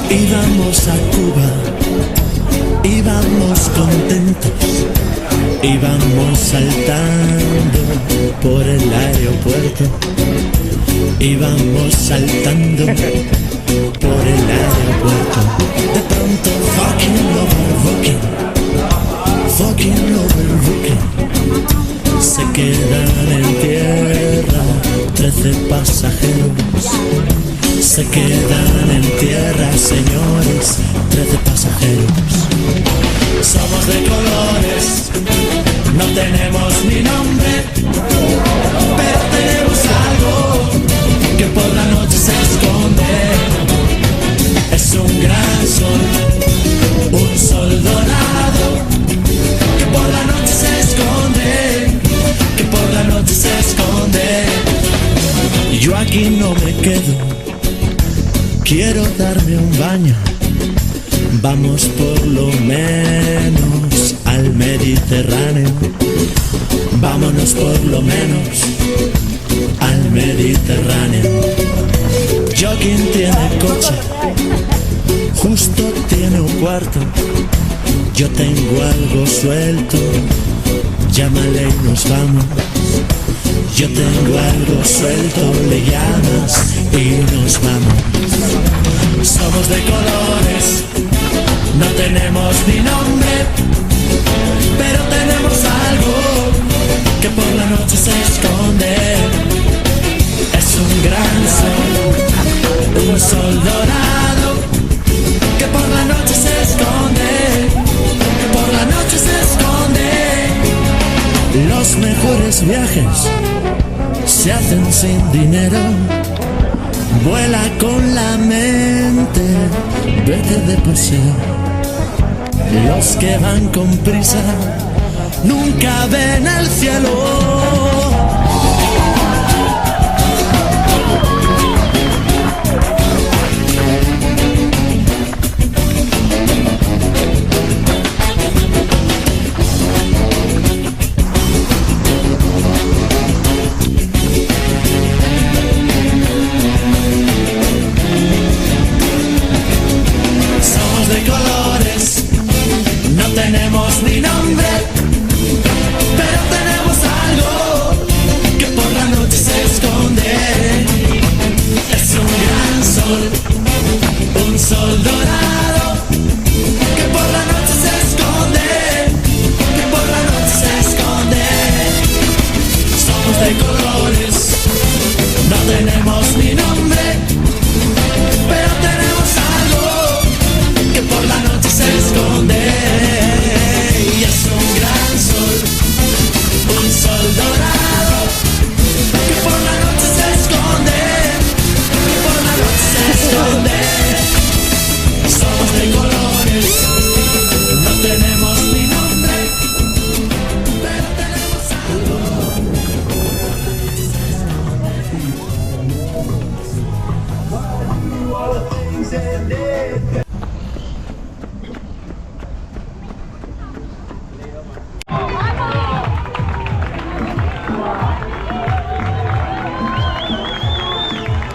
Íbamos a Cuba, íbamos contentos, íbamos saltando por el aeropuerto, íbamos saltando por el aeropuerto. De pronto, fucking overbooking, se quedan en tierra 13 pasajeros. Se quedan en tierra, señores, 13 pasajeros. Somos de colores, no tenemos ni nombre, pero tenemos algo que por la noche se esconde. Es un gran sol, un sol dorado, que por la noche se esconde, que por la noche se esconde. Yo aquí no me quedo, quiero darme un baño. Vamos por lo menos al Mediterráneo. Vámonos por lo menos al Mediterráneo. Joaquín tiene coche, justo tiene un cuarto. Yo tengo algo suelto, llámale y nos vamos. Yo tengo algo suelto, le llamas y nos vamos. Somos de colores, no tenemos ni nombre, pero tenemos algo que por la noche se esconde. Es un gran sol, un sol dorado, que por la noche se esconde, que por la noche se esconde. Los mejores viajes se hacen sin dinero. Vuela con la mente, vete de paseo. Los que van con prisa nunca ven el cielo.